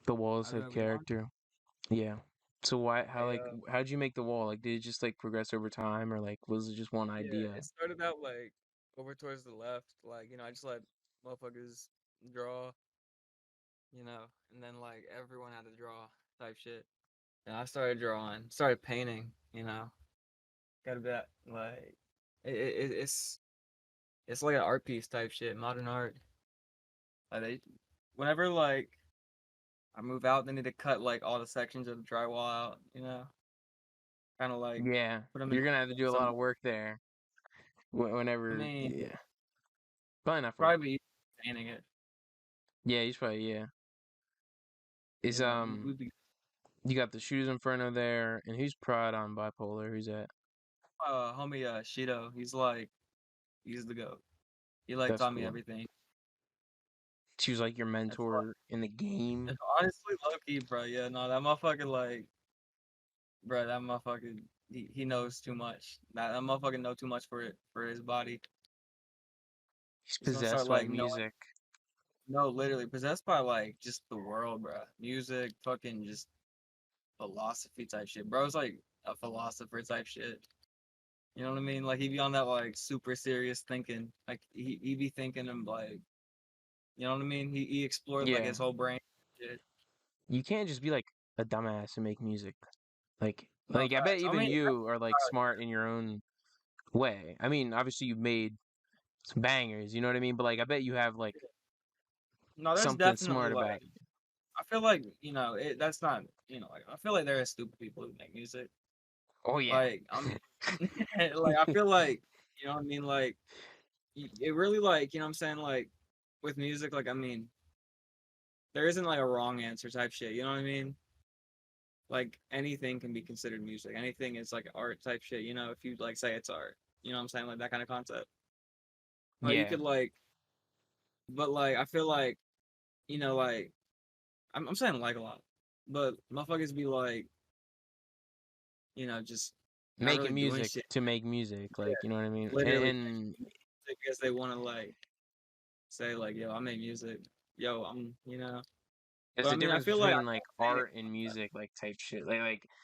The walls I have remember one. character. Yeah. So why how I like how'd you make the wall? Like did it just like progress over time or like was it just one Yeah, idea? it started out like over towards the left, like I just let motherfuckers draw, and then like everyone had to draw type shit. And I started drawing, started painting, got a bit like it's like an art piece type shit, modern art. Like whenever like I move out, they need to cut like all the sections of the drywall out, kind of like Yeah. put them in You're gonna have to do a lot some. of work there I whenever mean, yeah. Probably not for probably painting it. yeah, he's probably yeah. Is We'd be you got the shoes inferno there and who's Prod on bipolar? Who's that? homie Shido. He's the goat. He That's taught me cool. everything. She was like your That's like mentor in the game. it's honestly low key, bro. Yeah, no, that motherfucker bro, that motherfucker he knows too much. That motherfucker know too much for his body. He's He's gonna start possessed by like knowing. music. No, literally possessed by like just the world, bro. Music, fucking just philosophy type shit. Bro's like a philosopher type shit. You know what I mean? Like he be on that like super serious thinking. Like he be thinking of like, you know what I mean? He explored like Yeah. his whole brain. Shit. You can't just be like a dumbass and make music. No I bet facts. I even mean, you are like smart in your own way. I mean, obviously you've made some bangers, you know what I mean? But like I bet you have like no, there's something definitely smart like about you. I feel like that's not like I feel like there are stupid people who make music. Oh yeah. Like I mean, like I feel like you know what I mean. Like it really like what I'm saying like with music. Like I mean, there isn't like a wrong answer type shit. You know what I mean? Like anything can be considered music. Anything is like art type shit. If you like say it's art. You know what I'm saying? Like that kind of concept. Like you Yeah. could but like I feel like like I'm saying like a lot, but motherfuckers be like just not really Making doing music shit. to make music, Yeah, like you know what I mean? literally And making music because they want to like say like, yo, I make music. Yo, there's But I a mean, I difference feel like I between like can't say it. art and music, like type shit.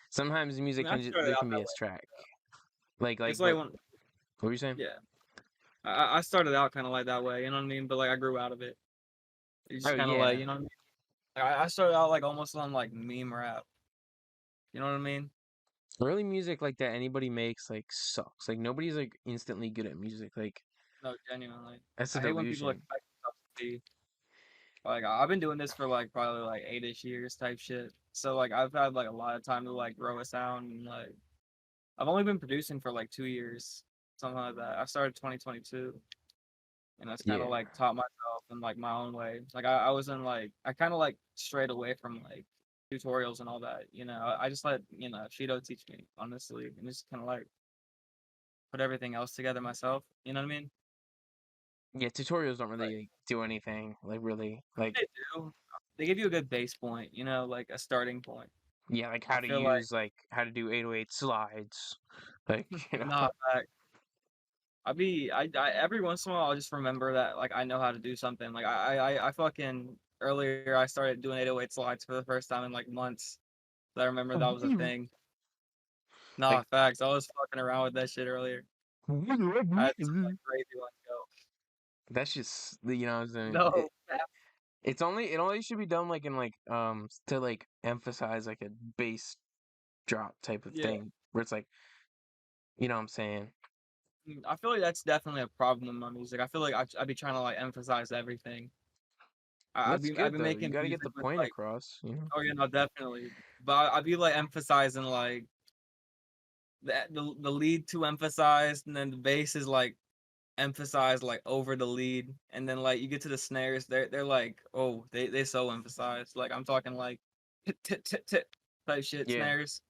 Sometimes I music mean, I can just started there out can be that a way. track. It's like What when, were you saying? yeah, I started out kind of like that way. You know what I mean? But like I grew out of it. It's Oh just kind of like yeah. you know what I mean. Like, I started out like almost on like meme rap. You know what I mean? Early music like that anybody makes like sucks. Like nobody's like instantly good at music. Like No, genuinely. that's a I hate when people delusion. expect stuff to be like I've been doing this for like probably like 8-ish years type shit. So like I've had like a lot of time to like grow a sound and like I've only been producing for like 2 years, something like that. I started 2022, and that's kind of Yeah. like taught myself in like my own way. Like I was in like I kind of like strayed away from like tutorials and all that. I just let Shido teach me honestly, and just kind of like put everything else together myself. You know what I mean? Yeah, tutorials don't Like really like, do anything. Like really. they do. They give you a good base point. Like a starting point. Yeah, like I how to feel like use like how to do 808 slides. Like, you know. nah, fact. I every once in a while I'll just remember that like I know how to do something. Like I fucking earlier I started doing 808 slides for the first time in like months. I remember that was a thing. Nah, Like facts. I was fucking around with that shit earlier. I had some like crazy ones go. that's just you know what I'm saying. No, It only should be done like in to like emphasize like a bass drop type of yeah. thing where it's like you know what I'm saying. I feel like that's definitely a problem with my music. I feel like I be trying to like emphasize everything. That's I've good been though. You making got to get music the with point like across, you know. oh yeah no definitely. But I be like emphasizing like the lead to emphasize, and then the bass is like emphasized like over the lead, and then like you get to the snares, they're like oh they so emphasized. Like I'm talking like tit tit tit tit type shit Yeah. snares.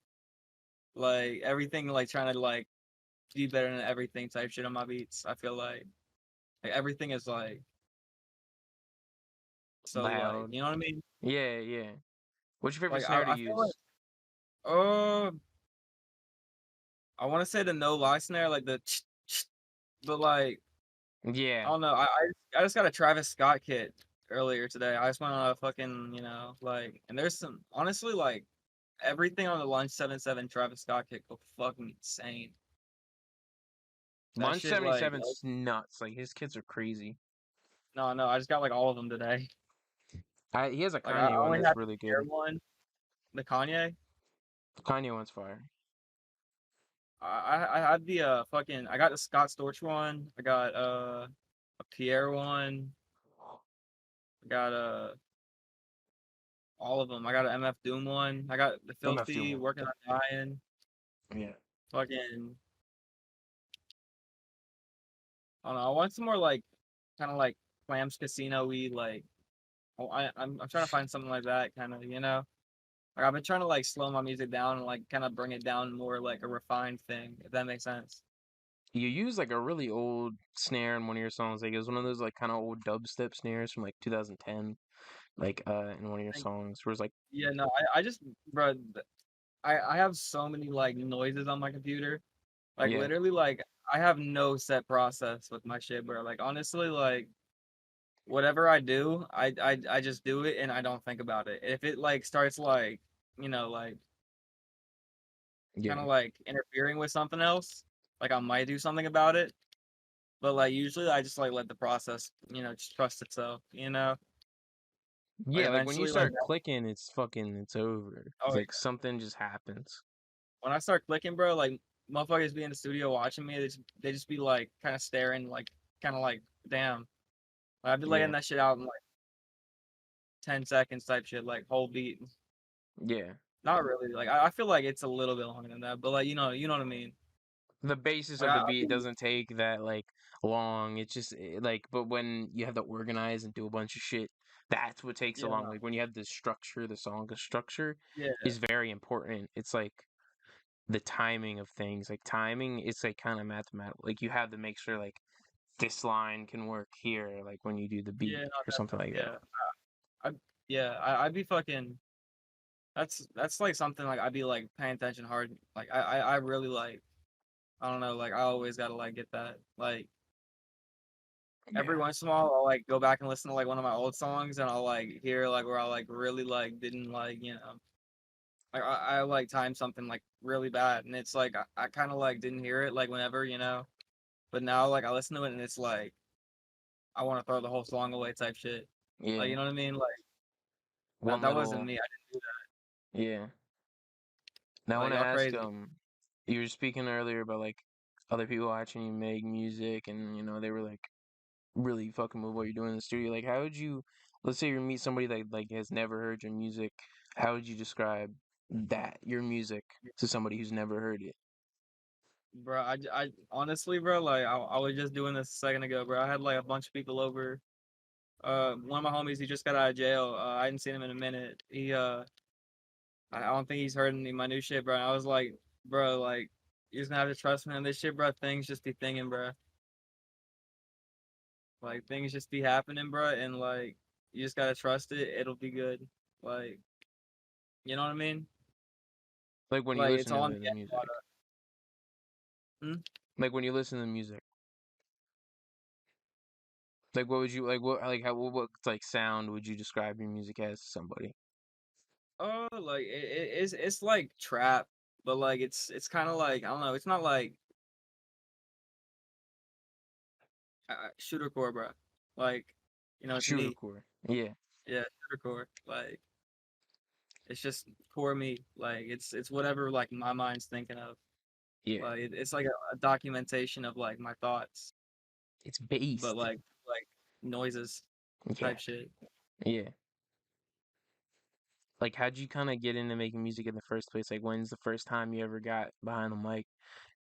Like everything like trying to like be better than everything type shit on my beats. I feel like everything is like so like Loud. you know what I mean? Yeah, yeah. What's your favorite Like snare to I feel like use? oh I want to say the no lie snare like but like I Yeah. don't know. I just got a Travis Scott kit earlier today. I just went on a fucking, like, and there's some honestly like everything on the Lunch 77 Travis Scott kick go fucking insane. That Lunch shit like 77's nuts. Like his kids are crazy. no, I just got like all of them today. He has a Like I Kanye one only that's have really the Air good. one, the Kanye. The Kanye one's fire. I had the fucking I got the Scott Storch one. I got a Pierre one. I got all of them. I got an MF Doom one. I got the MF Doom Filthy one. Working on Dying. Yeah. Fucking I don't know. I want some more like kind of like Clams Casino-y like. I'm trying to find something like that kind of Like I've been trying to like slow my music down and like kind of bring it down more like a refined thing, if that makes sense. You use like a really old snare in one of your songs. Like it was one of those like kind of old dubstep snares from like 2010, like in one of your Like, songs where it's like, yeah, no, I just bro, I have so many like noises on my computer. Like yeah, literally like I have no set process with my shit, bro. Like honestly, like whatever I do, I just do it and I don't think about it. If it like starts like, like kind yeah, of like interfering with something else, like I might do something about it. But like usually I just like let the process, just trust itself. Like yeah. Like when you eventually like start clicking, it's over. oh It's like yeah. something just happens. When I start clicking, bro, like motherfuckers be in the studio watching me, they just be like kind of staring, like kind of like damn. Like, I'd be laying Yeah, that shit out in like 10 seconds type shit, like whole beat. yeah. Not really. Like I feel like it's a little bit longer than that, but like you know what I mean. The basis Like of the I beat be, doesn't take that like long. It's just like, but when you have to organize and do a bunch of shit, that's what takes so yeah, long. no, Like when you have the structure, the song, the structure yeah, is very important. It's like the timing of things. Like timing, it's like kind of mathematical. Like you have to make sure like this line can work here, like when you do the yeah, beat no, or something definitely, like that. yeah. I yeah, I'd be fucking. That's like something like I'd be like paying attention hard. Like I really like I don't know, like I always gotta like get that. Like every Yeah. once in a while I'll like go back and listen to like one of my old songs and I'll like hear like where I like really like didn't like, like I like timed something like really bad and it's like I kinda like didn't hear it like whenever. But now like I listen to it and it's like I wanna throw the whole song away type shit. Like Yeah. you know what I mean? Like that One that wasn't little, me. I didn't do that. yeah. Now I want Like to y'all ask, crazy. you were speaking earlier about like other people watching you make music and they were like really fucking with what you're doing in the studio. Like, how would you, let's say you meet somebody that like has never heard your music, how would you describe that your music to somebody who's never heard it? Bro, I honestly, bro, like I was just doing this a second ago, bro. I had like a bunch of people over. One of my homies, he just got out of jail. I hadn't seen him in a minute. I don't think he's heard any of my new shit, bro. And I was like, bro, like, you're just gonna have to trust me on this shit, bro. Things just be thinking, bro. Like, things just be happening, bro. And like, you just gotta trust it. It'll be good. Like, you know what I mean? Like when you Like, it's listen all in to the the music, end. like when you listen to the music, like what would you like? What like how what like sound would you describe your music as to somebody? Oh, like it's like trap, but like it's kind of like I don't know. It's not like shooter core, bro. Like, it's Shooter me. core. Yeah, Yeah, shooter core. Like, it's just core me. Like, it's whatever like my mind's thinking of. yeah. Like, it's like a documentation of like my thoughts, It's but based. like noises Yeah, type shit. yeah. Like, how'd you kind of get into making music in the first place? Like, when's the first time you ever got behind the mic?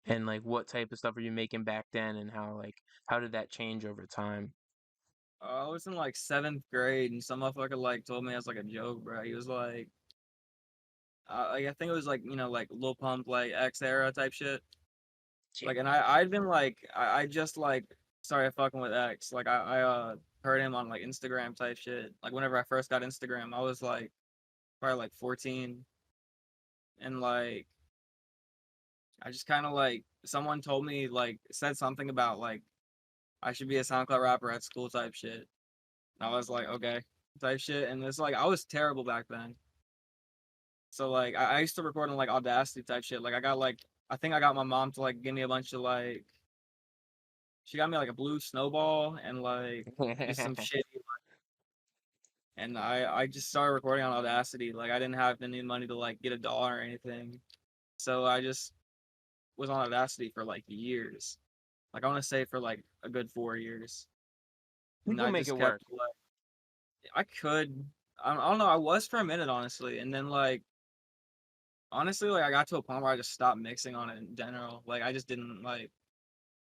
And like, what type of stuff were you making back then? And how did that change over time? I was in like seventh grade, and some motherfucker like told me as like a joke, bro. He was like, I think it was like like Lil Pump like X era type shit. Yeah. Like, and I'd been like, I just like started fucking with X. Like, I heard him on like Instagram type shit. Like, whenever I first got Instagram, I was like probably like 14, and like I just kind of like someone told me like said something about like I should be a SoundCloud rapper at school type shit. I was like, okay, type shit. And it's like I was terrible back then. So like I used to record on like Audacity type shit. Like I think I got my mom to like give me a bunch of like she got me like a blue snowball and like just some shit. And I just started recording on Audacity. Like I didn't have any money to like get a dollar or anything. So I just was on Audacity for like years. Like I want to say for like a good 4 years. You And can I make just it kept work. like I could I don't know, I was for a minute honestly. And then like honestly like I got to a point where I just stopped mixing on it in general. Like I just didn't like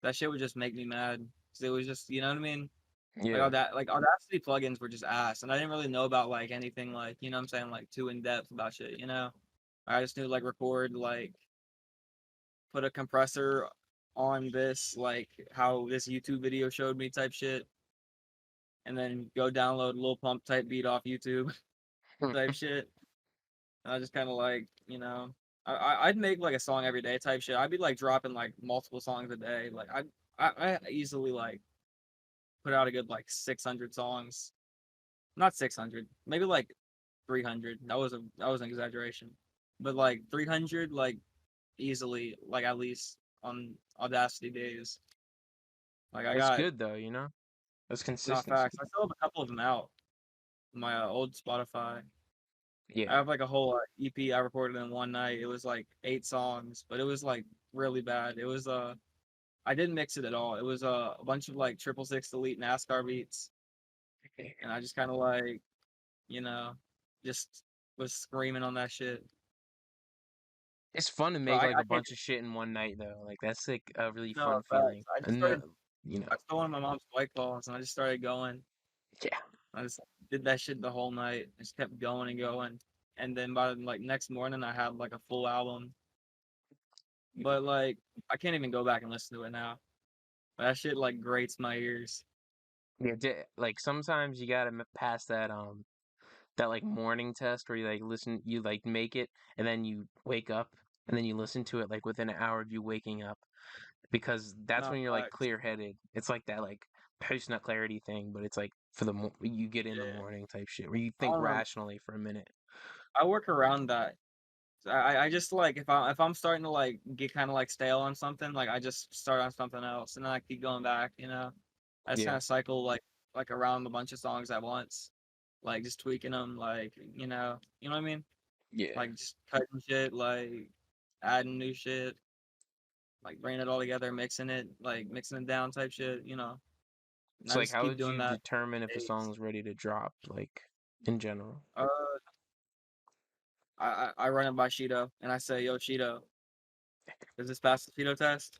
that shit would just make me mad. 'Cause it was just, you know what I mean? Like Yeah. all that, like Audacity plugins were just ass, and I didn't really know about like anything like, you know what I'm saying, like too in depth about shit, you know. I just knew like record, like put a compressor on this, like how this YouTube video showed me type shit, and then go download Lil Pump type beat off YouTube type shit. And I just kind of like, you know, I'd make like a song every day type shit. I'd be like dropping like multiple songs a day. Like I easily like put out a good like 600 songs, not 600, maybe like 300. That was an exaggeration, but like 300, like easily, like at least on Audacity days. Like I That's got good though, you know? That's not consistency. facts. I still have a couple of them out on my old Spotify. I Yeah. have like a whole EP I recorded in one night. It was like 8 songs, but it was like really bad. It was I didn't mix it at all. It was a bunch of like 666 Elite NASCAR beats, and I just kind of like, you know, just was screaming on that shit. It's fun to But make like I a can't bunch of shit in one night though. Like that's like a really no fun facts. feeling. And you know, I stole one of my mom's White Claws and I just started going. yeah. I just did that shit the whole night. Just kept going and going. And then by like next morning I had like a full album. But like I can't even go back and listen to it now. That shit like grates my ears. Yeah, like sometimes you gotta pass that like morning test where you like listen, you like make it, and then you wake up, and then you listen to it like within an hour of you waking up, because that's No when you're like facts. clear headed. It's like that like post nut clarity thing, but it's like for the you get in the Yeah. morning type shit where you I think don't know. rationally for a minute. I work around that. I just like if I'm starting to like get kind of like stale on something, like I just start on something else and then I keep going back, you know. I just kind Yeah, of cycle like around a bunch of songs at once, like just tweaking them, like you know what I mean? yeah. Like just cutting shit, like adding new shit, like bringing it all together, mixing it down type shit, you know. And So I like, just how keep would doing you that determine if for a days. song's ready to drop, like in general? Uh, I run it by Shido and I say, "Yo, Shido, does this pass the Shido test?"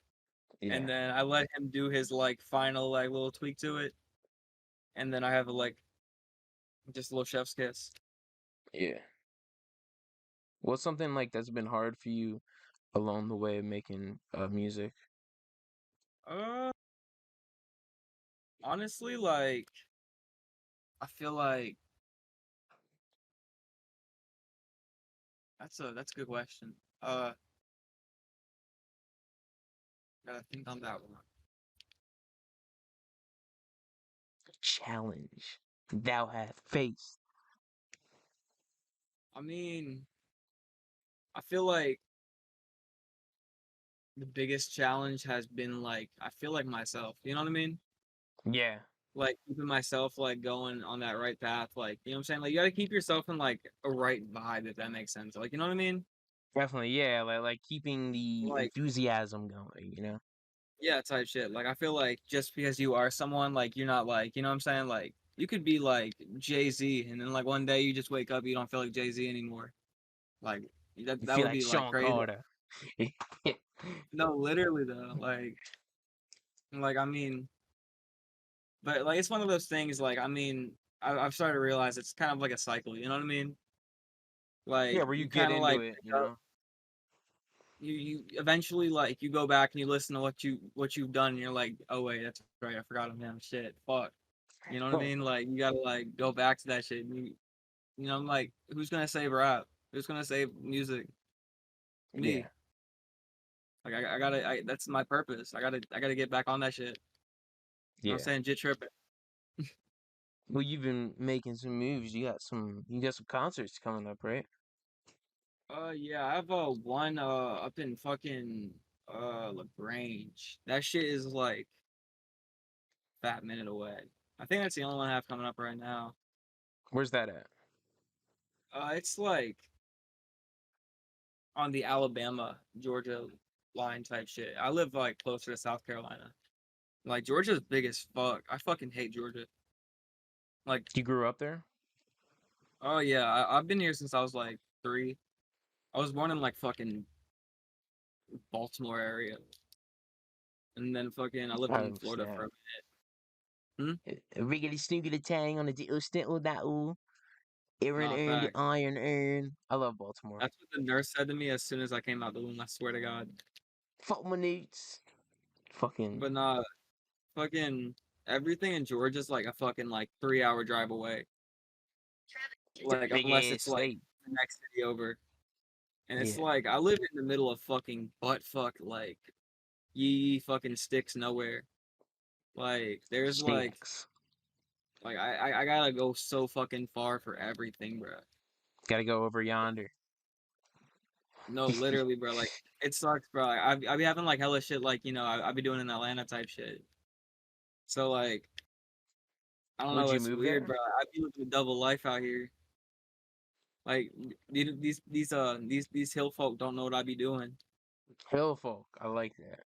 And Yeah, then I let him do his like final like little tweak to it, and then I have a like just a little chef's kiss. yeah. What's something like that's been hard for you along the way of making music? Uh, honestly, like I feel like that's a good question. Uh, gotta think on that one. Challenge thou hast faced. I mean, I feel like the biggest challenge has been like I feel like myself. You know what I mean? Yeah, Like keeping myself like going on that right path. Like you know what I'm saying? Like you gotta keep yourself in like a right vibe if that makes sense. Like you know what I mean? definitely. Yeah, like keeping the Like enthusiasm going, you know? yeah, type shit. Like I feel like just because you are someone, like you're not like, you know what I'm saying? Like you could be like Jay-Z and then like one day you just wake up, you don't feel like Jay-Z anymore. Like You that feel would like be like Sean crazy. Carter. No, literally though. Like I mean, but like it's one of those things like I mean, I've started to realize it's kind of like a cycle, you know what I mean? Yeah, Like where you you get kind of into like it, you pick up know? you eventually like you go back and you listen to what you've done and you're like, oh wait, that's right, I forgot him. Damn shit, fuck. You know what I mean? Like you gotta like go back to that shit. You know, I'm like, who's gonna save rap? Who's gonna save music? Yeah, Me. Like I gotta. That's my purpose. I gotta get back on that shit. You know what I'm yeah. saying? Jit tripping. Well, you've been making some moves. You got some concerts coming up, right? Yeah, I have one up in fucking LaGrange. That shit is like fat minute away. I think that's the only one I have coming up right now. Where's that at? It's like on the Alabama Georgia line type shit. I live like closer to South Carolina. Like Georgia's big as fuck. I fucking hate Georgia. Like, You grew up there? oh yeah, I've been here since I was like 3. I was born in like fucking Baltimore area, and then fucking I lived in Oh Florida for snap! a minute. Riggedy snoogedy tang on the diddle sniddle that ooh. Aaron Nah, earned fact. iron earn. I love Baltimore. That's what the nurse said to me as soon as I came out the womb. I swear to God. Fuck my newts. Fucking But nah, fucking everything in Georgia's like a fucking like 3 hour drive away. Like big unless ass it's like state. the next city over. And it's Yeah, like I live in the middle of fucking butt fuck like yee fucking sticks nowhere. Like there's sticks. I gotta go so fucking far for everything, bro. Got to go over yonder. No, literally, bro. Like it sucks, bro. I be having like hella shit, like I be doing in Atlanta type shit. So like I don't Would know, you it's move weird, there? bro. I be living a double life out here. Like these hill folk don't know what I be doing. Hill folk. I like that.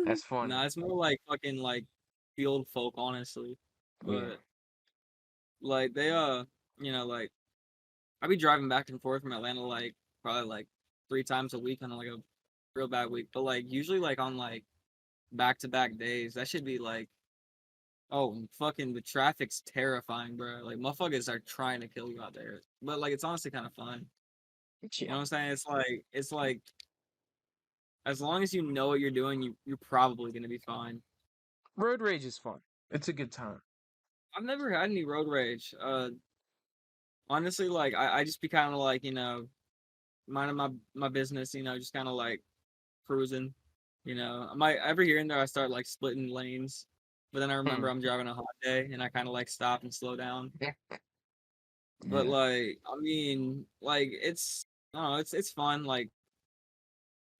That's Nah, funny. it's more like fucking like field folk, honestly. Yeah. But like they like I be driving back and forth from Atlanta like probably like 3 times a week on like a real bad week. But like usually like on like back to back days, that should be like oh fucking the traffic's terrifying, bro. Like motherfuckers are trying to kill you out there. But like it's honestly kind of fun. You Yeah. know what I'm saying? It's like as long as you know what you're doing, you're probably gonna be fine. Road rage is fun. It's a good time. I've never had any road rage. Honestly, like I just be kind of like minding my business. Just kind of like cruising. I might every here and there I start like splitting lanes, but then I remember Hmm. I'm driving a hot day and I kind of like stop and slow down. But Yeah. like I mean, like I don't know, it's fun. Like,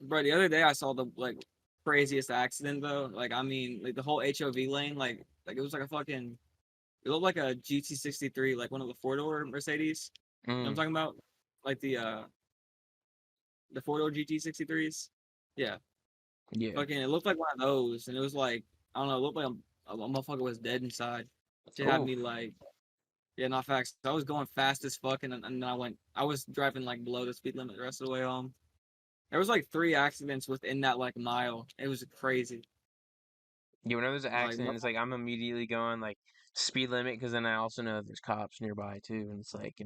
bro, the other day I saw the like craziest accident though. Like I mean, like the whole HOV lane, like it was like a fucking it looked like a GT63, like one of the four-door Mercedes. You know what Mm. I'm talking about? Like the four-door GT63s. Yeah. Yeah. Fucking it looked like one of those, and it was like I don't know, it looked like a motherfucker was dead inside. It had Oh. me like yeah, not facts. I was going fast as fuck, and then I was driving like below the speed limit the rest of the way home. There was like 3 accidents within that like mile. It was crazy. Yeah, whenever there's an Like, accident, it's like I'm immediately going like speed limit because then I also know there's cops nearby too, and it's like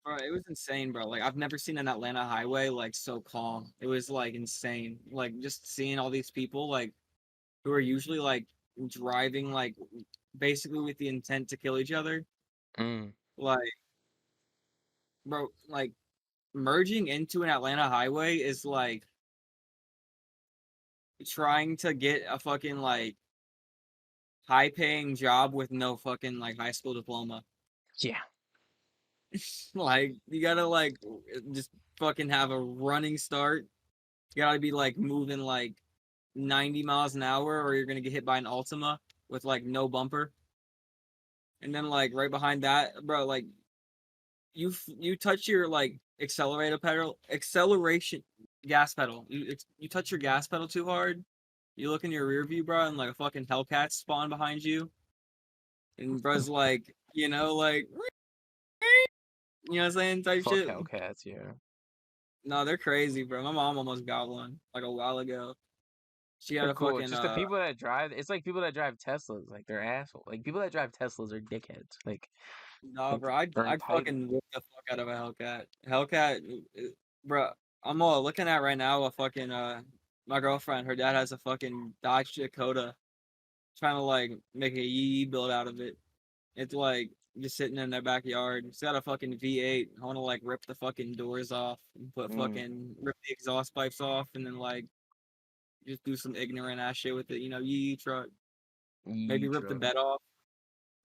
bro, it was insane, bro. Like I've never seen an Atlanta highway like so calm. It was like insane. Like just seeing all these people like who are usually like driving like basically with the intent to kill each other. mm, Like, bro, like merging into an Atlanta highway is like trying to get a fucking like high paying job with no fucking like high school diploma. yeah, Like you gotta like just fucking have a running start. You gotta be like moving like 90 miles an hour or you're gonna get hit by an Altima with like no bumper. And then like right behind that, bro, like you touch your like acceleration gas pedal. You touch your gas pedal too hard. You look in your rear view, bro, and like a fucking Hellcat spawn behind you. And bro's like, like what I'm saying, type fuck shit. Hellcats, yeah. No, they're crazy, bro. My mom almost got one like a while ago. She had They're a cool. It's fucking just the people that drive. It's like people that drive Teslas, like they're assholes. Like people that drive Teslas are dickheads. nah, Like bro. I'd they're I'd entitled. fucking whip the fuck out of a Hellcat. Hellcat, bro. I'm all looking at right now a fucking my girlfriend. Her dad has a fucking Dodge Dakota, trying to like make a yee build out of it. It's like just sitting in their backyard. It's got a fucking V8. I want to like rip the fucking doors off, and Mm, rip the exhaust pipes off, and then like just do some ignorant ass shit with it. Yee truck. Maybe ye rip the truck. bed off.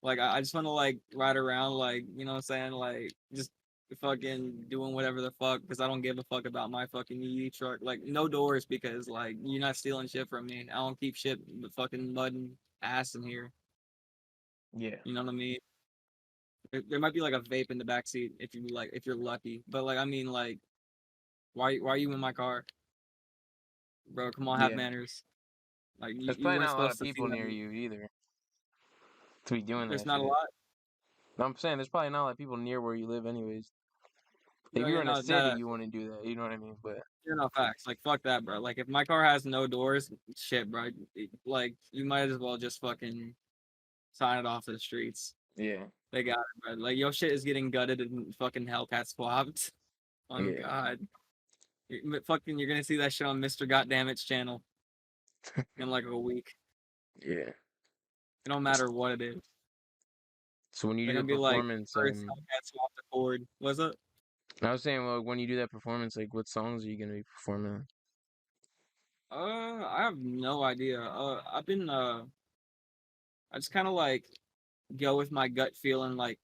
Like I just want to like ride around, like you know what I'm saying, like just fucking doing whatever the fuck because I don't give a fuck about my fucking EV truck. Like no doors because like you're not stealing shit from me. I don't keep shit but fucking mud and ass in here. Yeah, You know what I mean? There might be like a vape in the back seat if you like if you're lucky. But like I mean like why are you in my car, bro? Come on, have yeah. manners. Like There's you probably weren't not a lot supposed of to see people near that. you either to be doing There's that not a shit. lot. No, I'm saying there's probably not a lot of people near where you live, anyways. If No, you yeah, were in a no, city, no, you wouldn't do that. You know what I mean? But you know, facts. Like, fuck that, bro. Like, if my car has no doors, shit, bro. Like, you might as well just fucking sign it off to the streets. yeah, They got it, bro. Like, your shit is getting gutted and fucking Hellcat swapped. On yeah, God. You're gonna see that shit on Mr. Goddammit channel in like a week. yeah. It don't matter what it is. So when you They're do the gonna be like, performance, first Hellcat swapped the cord. Was it? I was saying, well, when you do that performance, like, what songs are you gonna be performing? I have no idea. I just kind of like go with my gut feeling, like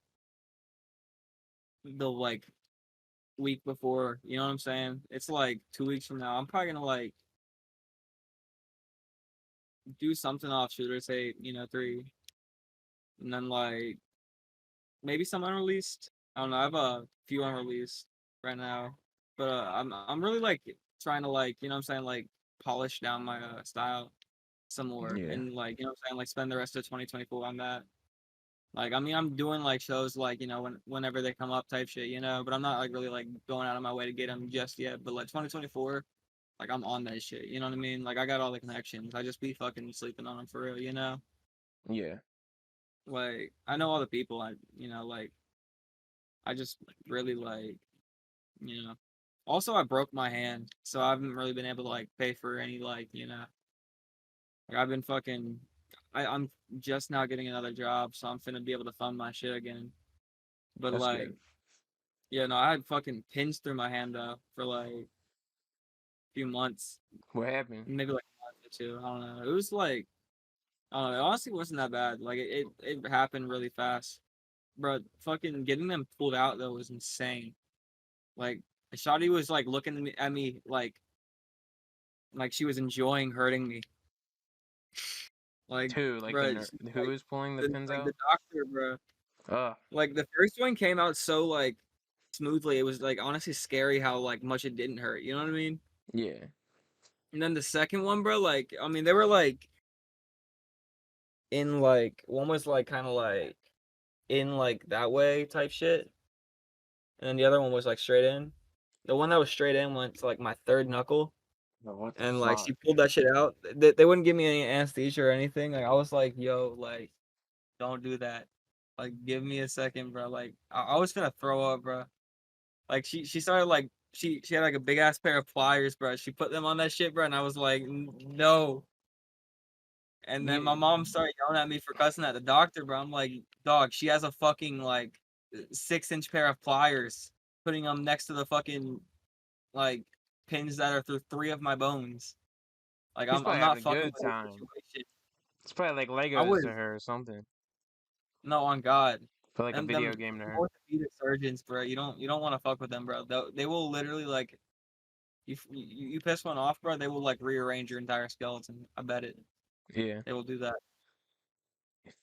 the like week before. You know what I'm saying? It's like 2 weeks from now. I'm probably gonna like do something off Shooter Say, you know, 3, and then like maybe some unreleased. I don't know. I have a few unreleased right now, but I'm really like trying to like you know what I'm saying like polish down my style some more Yeah, and like you know what I'm saying like spend the rest of 2024 on that. Like I mean I'm doing like shows like you know whenever they come up type shit, you know, but I'm not like really like going out of my way to get them just yet. But like 2024, like I'm on that shit. You know what I mean? Like I got all the connections. I just be fucking sleeping on them for real. You know? yeah. Like I know all the people. I you know like I just really like you know. Also, I broke my hand, so I haven't really been able to like pay for any like you know. Like I've been fucking. I'm just now getting another job, so I'm finna be able to fund my shit again. But That's like, good. yeah, no, I had fucking pins through my hand though for like a few months, What happened? maybe like a month or two. I don't know. It was like I don't know. It honestly wasn't that bad. Like it happened really fast, bro. Fucking getting them pulled out though was insane. Like Shotty was like looking at me like she was enjoying hurting me. Like, Two, like bro, who is pulling the pins like the out? doctor, bro. Oh, Like the first one came out so like smoothly. It was like honestly scary how like much it didn't hurt. You know what I mean? yeah. And then the second one, bro, like I mean they were like in like one was like kind of like in like that way type shit, and then the other one was like straight in. The one that was straight in went to like my third knuckle, Oh, what the and like fuck? she pulled that shit out. They wouldn't give me any anesthesia or anything. Like I was like, yo, like don't do that. Like give me a second, bro. Like I was gonna throw up, bro. Like she started like she had like a big ass pair of pliers, bro. She put them on that shit, bro, and I was like, no. And then my You, mom started yelling at me for cussing at the doctor, bro. I'm like, dog, she has a fucking like 6-inch pair of pliers, putting them next to the fucking like pins that are through 3 of my bones. Like he's I'm probably having not a fucking good with this time. situation. It's probably like I Legos to was her or something. no on God. But like a And video them game to her. orthopedic surgeons, bro. You don't want to fuck with them, bro. They will literally like you piss one off, bro. They will like rearrange your entire skeleton. I bet it. Yeah. They will do that.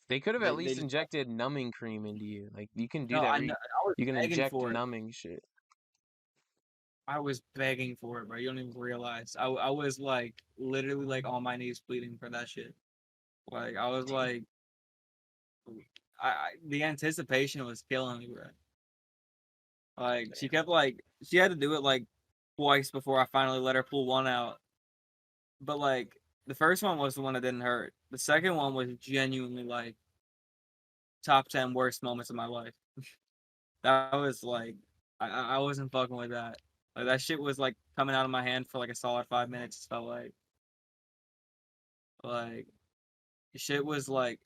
They could have at They least just injected numbing cream into you. Like you can do no. that I where know. I was you can begging inject for it. numbing shit. I was begging for it, bro. You don't even realize. I was like literally like on my knees pleading for that shit. Like I was like, the anticipation was killing me, bro. Like she kept like she had to do it like twice before I finally let her pull one out. But like the first one was the one that didn't hurt. The second one was genuinely like top 10 worst moments of my life. That was like I wasn't fucking with that. Like that shit was like coming out of my hand for like a solid 5 minutes. It felt like shit was like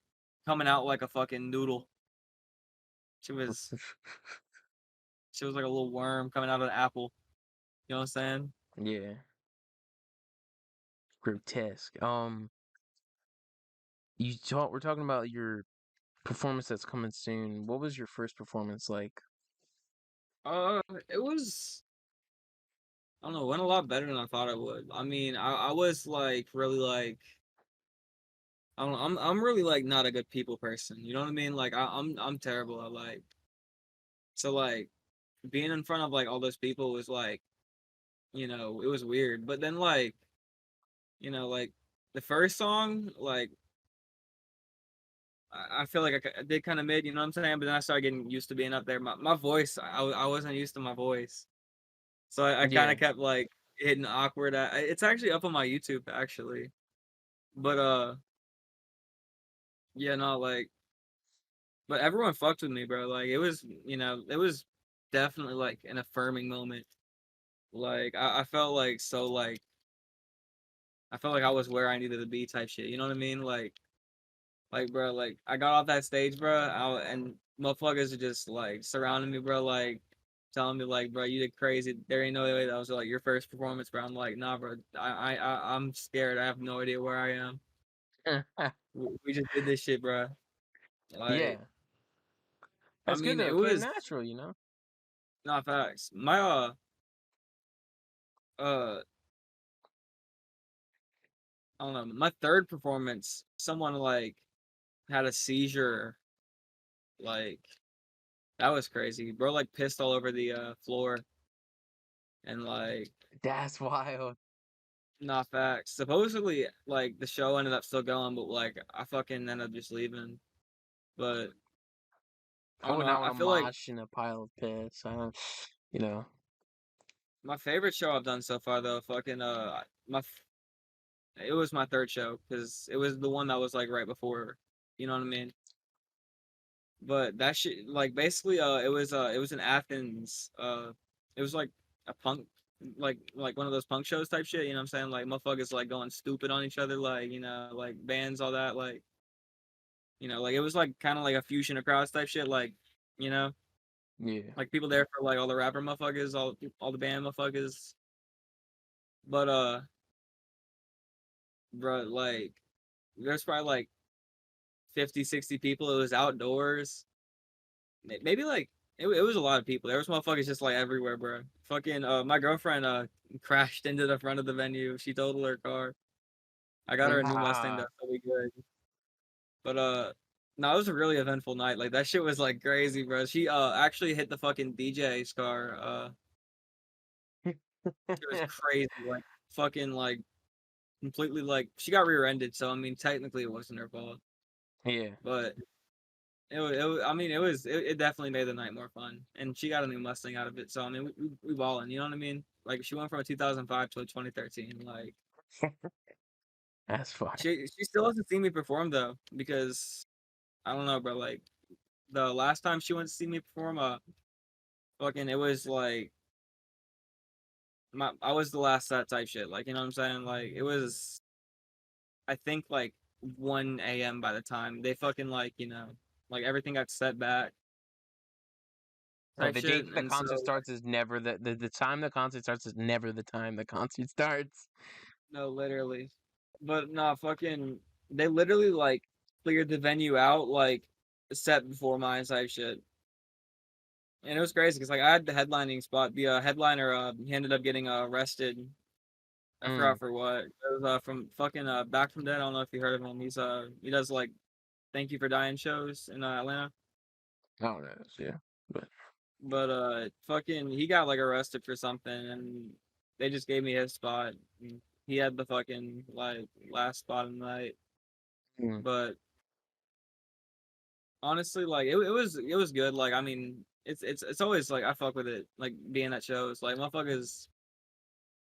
coming out like a fucking noodle. She was she was like a little worm coming out of an apple. You know what I'm saying? Yeah. Grotesque. We're talking about your performance that's coming soon. What was your first performance like? It was, I don't know, it went a lot better than I thought it would. I mean, I was like really like, I don't know, I'm really like not a good people person. You know what I mean? Like I'm terrible at like, so like being in front of like all those people was like, it was weird. But then like, like the first song, like I feel like I did kind of mid, you know what I'm saying? But then I started getting used to being up there. My voice, I wasn't used to my voice. So I kind Yeah. of kept like hitting awkward. It's actually up on my YouTube actually. But yeah, no, like, but everyone fucked with me, bro. Like it was definitely like an affirming moment. Like I felt like so like I felt like I was where I needed to be type shit. You know what I mean? Like, bro, like I got off that stage, bro, and motherfuckers are just like surrounding me, bro, like telling me, like, bro, you did crazy. There ain't no way that was like your first performance, bro. I'm like, nah, bro, I'm scared. I have no idea where I am. We just did this shit, bro. Like, Yeah. I That's good mean, though. it Being was natural, you know? not facts. My uh, I don't know. My third performance, someone like had a seizure. Like that was crazy, bro. Like pissed all over the floor and like. That's wild. Not facts. Supposedly, like the show ended up still going, but like I fucking ended up just leaving. But I I don't would know. not I want to feel like mosh in a pile of piss. I don't, you know. my favorite show I've done so far, though, fucking it was my third show because it was the one that was like right before. You know what I mean? But that shit, like basically, it was in Athens. It was like a punk, like one of those punk shows type shit. You know what I'm saying? Like motherfuckers like going stupid on each other, like like bands, all that, like. Like it was like kind of like a fusion of crowds type shit, like, you know, Yeah. like people there for like all the rapper motherfuckers, all the band motherfuckers. But bro, like there's probably like 50, 60 people. It was outdoors. Maybe like it was a lot of people. There was motherfuckers just like everywhere, bro. Fucking my girlfriend crashed into the front of the venue. She totaled her car. I got her a new Mustang though, Nah. so we good. But no, it was a really eventful night. Like that shit was like crazy, bro. She actually hit the fucking DJ's car. It was crazy. Like fucking like completely like she got rear-ended. So I mean, technically it wasn't her fault, Yeah. but I mean, it definitely made the night more fun. And she got a new Mustang out of it. So I mean, we balling. You know what I mean? Like she went from a 2005 to a 2013. Like That's fine. she still hasn't seen me perform though because I don't know, bro. Like the last time she went to see me perform, fucking it was like I was the last set type shit. Like, you know what I'm saying? Like it was I think like 1 a.m. by the time they fucking like, like everything got set back Oh, type the shit. date the And so concert starts is never the time the concert starts is never the time the concert starts. no, literally. But no, fucking they literally like cleared the venue out like a set before mine type shit. And it was crazy because like I had the headlining spot. The headliner he ended up getting arrested. I Mm. forgot for what. It was from fucking Back from Dead. I don't know if you heard of him. He does like Thank You for Dying shows in Atlanta. I don't know. Yeah. But But fucking he got like arrested for something and they just gave me his spot. And he had the fucking like last spot of the night. mm. But honestly, like it was good. Like I mean, it's always like I fuck with it. Like being at shows. Like motherfuckers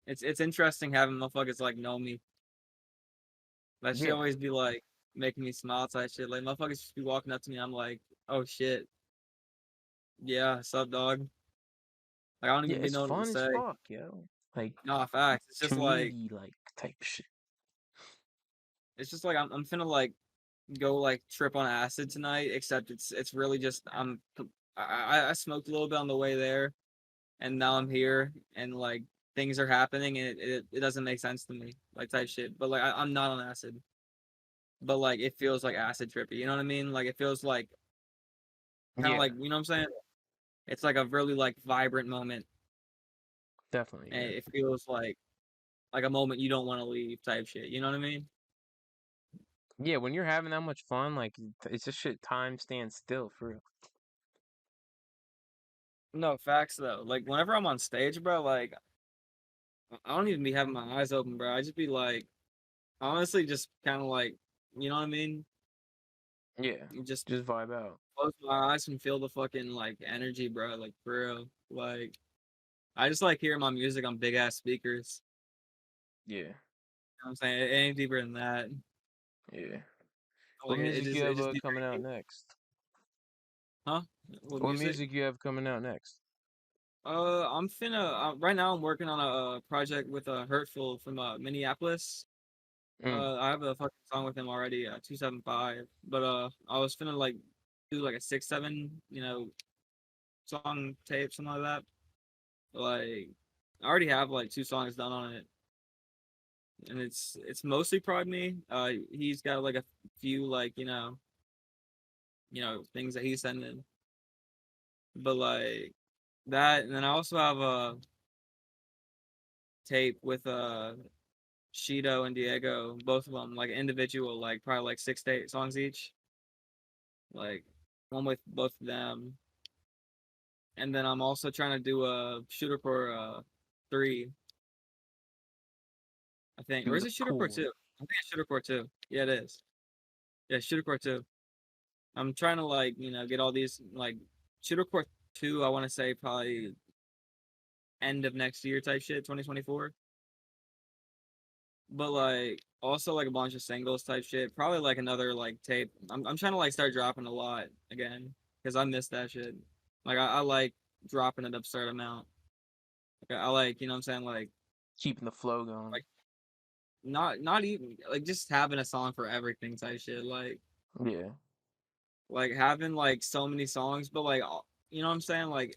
it's interesting having motherfuckers like know me. That should Yeah. always be like making me smile type shit. Like motherfuckers just be walking up to me, I'm like, oh shit. Yeah, sup dog. Like I don't Yeah, even be it's knowing what to fun as say. fuck, yo. Like Nah, facts. community like type shit. It's just like I'm finna like go like trip on acid tonight, except it's really just I smoked a little bit on the way there and now I'm here and like things are happening and it doesn't make sense to me, like type shit. But like I'm not on acid. but like it feels like acid trippy. You know what I mean? Like it feels like kind of Yeah, like you know what I'm saying? It's like a really like vibrant moment, definitely. and Yeah. it feels like a moment you don't want to leave type shit. You know what I mean? Yeah, when you're having that much fun, like it's just shit. Time stands still for real. No facts though. Like whenever I'm on stage, bro, like I don't even be having my eyes open, bro. I just be like, honestly, just kind of like, you know what I mean? Yeah, Just just vibe out. close my eyes and feel the fucking like energy, bro. Like for real. Like I just like hearing my music on big ass speakers. Yeah, You know what I'm saying? It ain't deeper than that. yeah. What Like music you it have just coming out deeper. next? Huh? What What music? music you have coming out next? I'm finna right now. I'm working on a project with Hurtful from Minneapolis. Mm, I have a fucking song with him already, 275. But I was finna like do like a 6-7, song tape, something like that. Like I already have like two songs done on it, and it's mostly prod me. He's got like a few like things that he's sending, but like that, and then I also have a tape with Shido and Diego, both of them like individual, like probably like 6 to 8 songs each, like one with both of them. And then I'm also trying to do a Shooter Core 3, I think, or shoot is a it Shooter Core core. 2? I think it's Shooter Core 2. Yeah, it is. Yeah, Shooter Core 2. I'm trying to like get all these like Shooter Core 2. I want to say probably end of next year type shit, 2024. But like also like a bunch of singles type shit. Probably like another like tape. I'm trying to like start dropping a lot again because I miss that shit. Like I like dropping an absurd amount. Like, I like what I'm saying Keeping the flow going. like not even like just having a song for everything type shit. Yeah, Like having like so many songs, but like you know what I'm saying like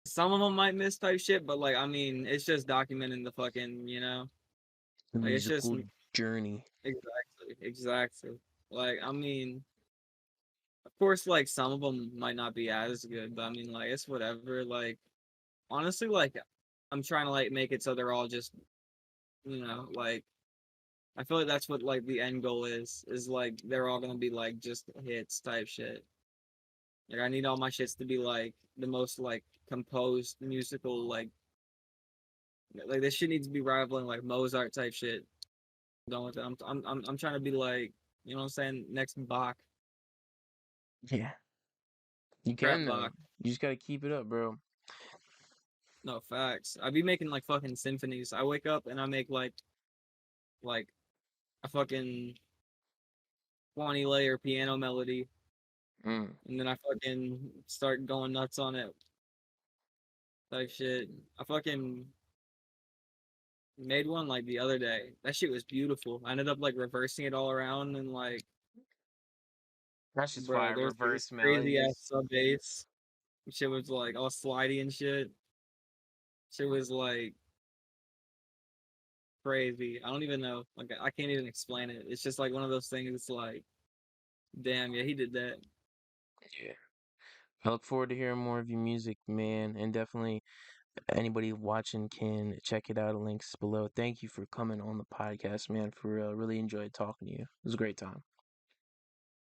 some of them might miss type shit, but like I mean it's just documenting the fucking the like it's just musical journey. exactly. Like I mean of course like some of them might not be as good, but I mean like it's whatever. Like honestly like I'm trying to like make it so they're all just like I feel like that's what like the end goal is like they're all gonna be like just hits type shit. Like I need all my shits to be like the most like composed musical like this shit needs to be rivaling like Mozart type shit. Done with it. I'm trying to be like you know what I'm saying next Bach, Yeah, you crap can though. Bach. You just gotta keep it up, bro. No facts. I be making like fucking symphonies. I wake up and I make like a fucking 20 layer piano melody, Mm. and then I fucking start going nuts on it type shit. I fucking made one like the other day. That shit was beautiful. I ended up like reversing it all around and like, That's just bro, fire. there's like this Reverse crazy ass melodies. sub bass. Shit was like all slidey and shit. Shit was like crazy. I don't even know. Like I can't even explain it. It's just like one of those things. It's like, damn, yeah, he did that. Yeah. I look forward to hearing more of your music, man, and definitely anybody watching can check it out. Links below. Thank you for coming on the podcast, man. For real, really enjoyed talking to you. It was a great time.